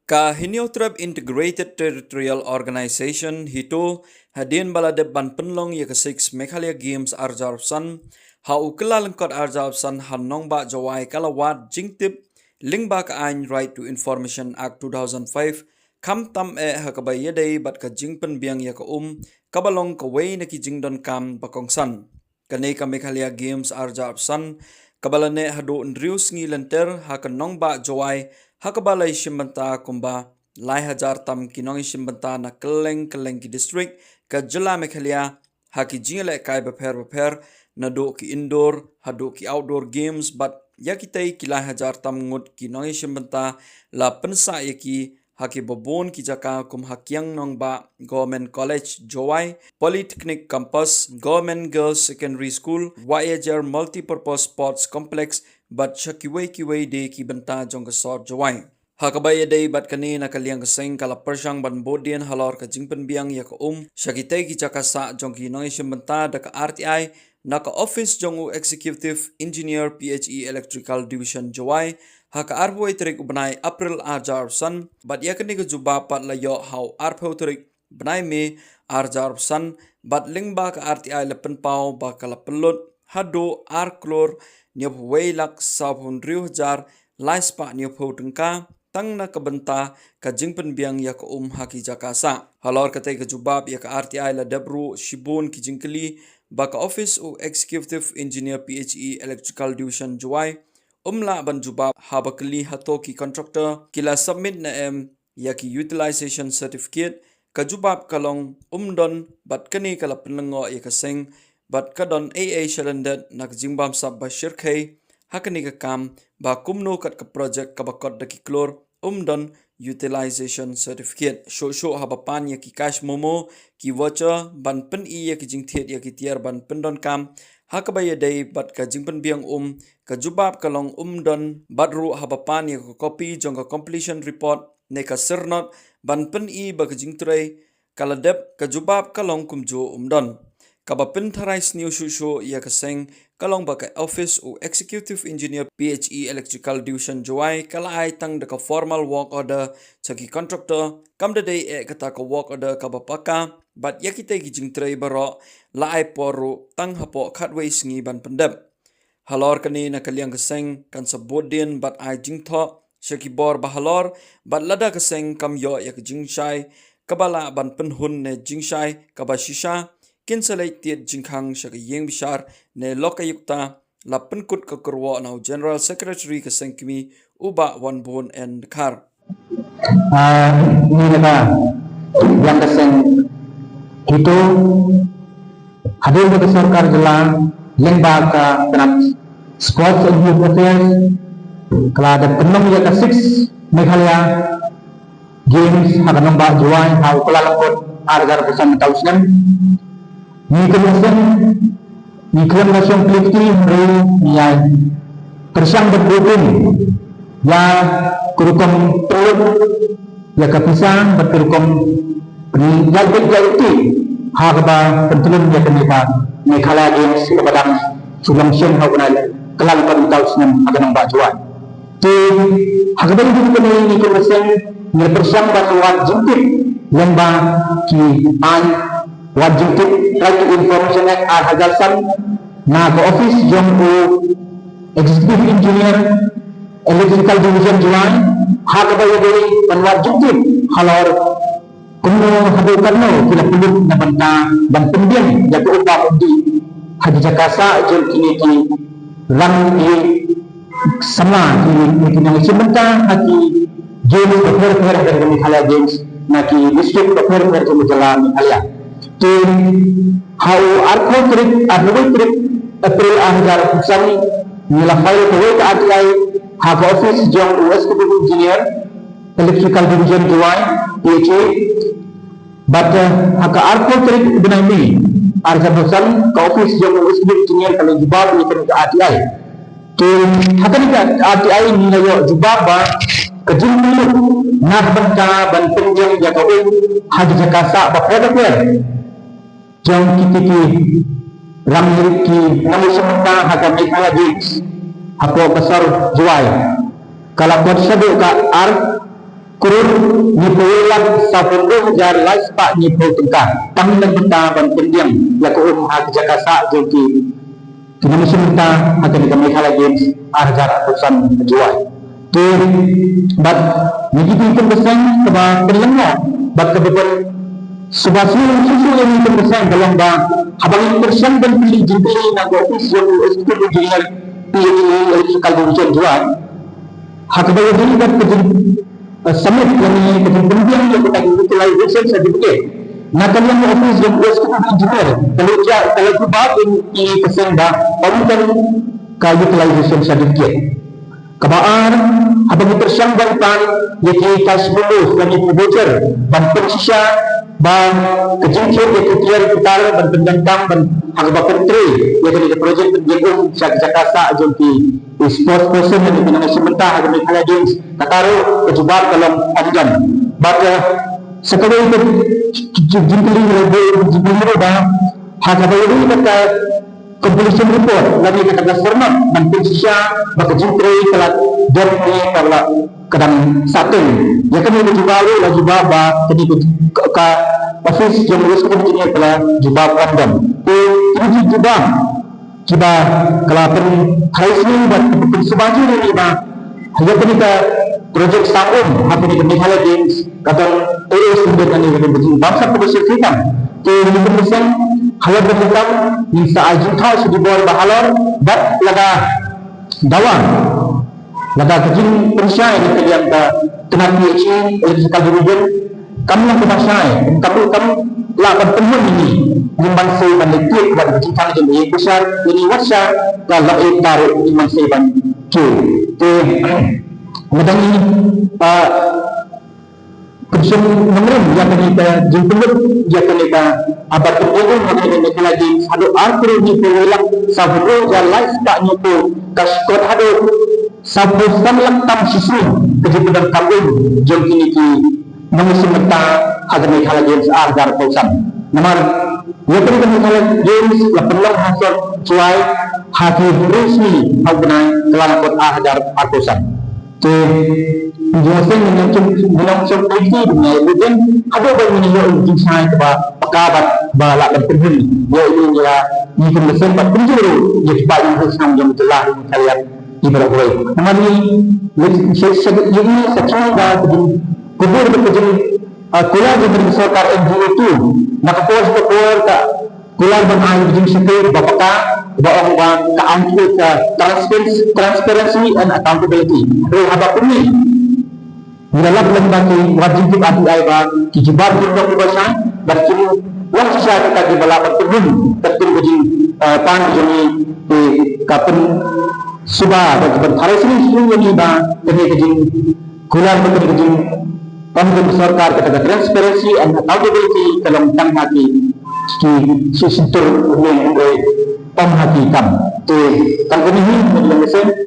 Ka Hiniotrap Integrated Territorial Organization hito hadin baladeb ban penlong ya ke-6 Meghalaya Games Arjawsan ha ukela lengkot Arjawsan hanong ba jawai kalawat jingtip lingba ka ain Right to Information Act 2005 kam tam ha kabayedai bat ka jingpen biang ya ka kabalong ka way na ki jingdon kam bakongsan kanay ka Meghalaya Games Arjawsan kabalane hado ndrius ngi lenter ha kanong ba jawai hakabalay shimbanta kumba lai hajar tam kinong shimbanta na keleng ki district ka jila Meghalaya haki jingale kai beper na do ki indoor hado ki outdoor games but yakitai ki lai hajar tam ngut kinong shimbanta la pensa yaki haki babon ki jaka kum hakyang nong ba government college Jowai Polytechnic campus government girls secondary school Wayajar multipurpose sports complex but kiway de ki benta jong ka sort Jowai hakabaya day bat kani nakaliang kaseng kala persyang ban bodian halor ka jingpen biang ya ka syakitay ki jaka sa jong ki nong benta da ka RTI naka office jong executive engineer PHE electrical division Jowai haka arboy terik ubnai April Arjawsan bat yakani ka juba pat layo how arpo terik benai me Arjawsan bat lingba ka RTI lepen pau ba kala pelot hado arklor niop wailak sabun riuhjar laispa niop tengka tang na kabenta ka jingpen biang ya ka haki jakasa halor katay ka jubab ya ka RTI la debru shibun ki jingkeli ba ka office o executive engineer PHE electrical division Jowai umla ban jubab habakli hato ki contractor kila submit na ya ki utilization certificate ka jubab kalong umdon bat kani kala penlengo ya ka seng bat kadon AA shalandat nak jingbam sab ba shirkai hakani ka kam ba kumno kat ka project ka bakot da ki klor umdon utilization certificate sho habapan ya ki cash momo ki voucher ban pen ya ki jingthet ya ki tiar ban pendon kam hakabaya day bat ka jingpen biang ka jubab kalong umdon badru habapan ya ka copy jong ka completion report ne ka sernot ban pen ba ka jingtray kaladep ka jubab kalong kumjo umdon kaba pintarai sniu shusho ya kaseng kalong baka office o executive engineer PHE electrical division Jowai kala ay tang daka formal work order saki contractor kam da day kata ka work order kaba paka bat yakite gijing tray baro la ay poro tang hapo khatway sngi ban pendep halor kani na kaliang kaseng kan sabodin bat ay jingtho saki bor bahalor bat lada kaseng kam yo yak jingshai kabala ban penhun ne jingshai kaba shisha kinsalay tiat jingkhang siya yeng bishar ne lokayukta la penkut kekerwa now General Secretary kasengkimi uba wanbon and kar. Ini na yang kaseng itu hadir ke sarkar jelang lembag ka penat sports and youth affairs kala ada penom ya ka 6 Meghalaya Games hakanong ba Jowai hau kala langkot argar pesan tausnan Niklam nasyong kolektif yang tersang berhubung ya kurukom teluk ya kapisang berkurukom penilai harga pentulun ya kenapa Meghalaya Games kepada sulang syen hagunal kelang tahun akan nambah jual tu harga itu kenai niklam nasyong tersang batuan jemput lembah ki an wajib Right to Information Act Arjawsan na ka office jong o executive engineer electrical division Jowai hakabaya dari panwajib halor kuno habukan no kila puluk na banta ban pendiam jago upa undi haji jakasa jol kini ki rang i sama kini nang simenta haki games per dari Meghalaya Games na ki district per dari Meghalaya to how arko trip April 2000 nila file ko wait RTI have office jong executive engineer electrical division Jowai PHE but haka arko trip benami Arjawsan ka office jong executive engineer kalau jubab ni ke RTI to haka ni RTI nila yo jubab ba kejung nak banta ban penjang jaka haji jakasa ba jom kita ki ramir ki namu sementa haka Meghalaya Games hapo besar juai kalau kau seduk ka ar kurun ni pelak 10,000 lais pak ni pelak tang nang benta ban pendiam la ko hak jakasa joki namu sementa haka Meghalaya Games arjar pesan juai tu bat ni kita besar keba berlengah bat kebetulan subasnya susu yang terbesar dalam bang habang persen dan pilih jempol nak office yang itu menjadi pilih sekali bukan jual hak bayar ini kan kerja summit yang ini kerja pendiam yang kita utilization certificate nak kalian office yang itu engineer kalau sebab ini persen dah orang kan utilization certificate kebaan habang persen dan pan yaitu cash bonus lagi voucher dan persisya bang kejengkir di kutiar putar dan pendangkang dan harga menteri yang ada projek penjagung Jakarta jompi sports person yang dikenal sementara harga Meghalaya Games kataru kejubat dalam anjam baca sekali itu jempili dah harga bayar kata completion report lagi kata format dan persisya bagi jempili telah dormi kalau kadang satu ya kami berjualan lagi baba tadi ke office yang urus kepentingan telah jubah kondom ini jubah kita kalau pen hari ini buat sebaju ini bah hanya kita projek sahum apa ni Meghalaya Games kata terus dengan ini begini bangsa kubesar kita ini berpesan halal berhutang bisa ajuta sudah boleh bahalor bat laga dawang laga kecil persyai di kalian tenang PhD oleh sekali rugen kamu yang kemasai kamu lakukan temuan ini nimbang seiban lekir kepada kecintaan yang besar ini wasa kalau taruh nimbang seiban cu kemudian ini kerjaan mengerim yang kita jemput yang kita abad terbunuh mengenai Meghalaya Games ada arti di peluang sabun yang lain tak nyutu kaskot ada sabun tam sisu kejutan kabin jom kini ki mengusung meta harga Meghalaya Games argar pausan nomor yang kini Meghalaya Games lepelang hasil cuai hati resmi hubungan kelangkot argar pausan penjelasan mengancam polisi dengan evidence ada banyak yang saya coba pekabat balak dan terjadi ya ini adalah ini mesin buat penjuru ya cepat yang bersama yang telah kalian ibarat boleh nama ini sekarang dah kubur bekerja kuliah jadi besar NGO itu maka kuliah tak kuliah bermain jadi sekir bapakah bahwa transparency and accountability apa pun ni dalam lembaga wajib adu aiba kijibat untuk berbahasa berkini wang saya kita di balapan turun tertun bagi pan jadi di kapan subah bagi hari ini semua ni bah kini kejing kuliah bekerja kejing pemerintah sarkar kata transparency and accountability dalam tang hati ki sister yang pemhatikan tu kan ini menjadi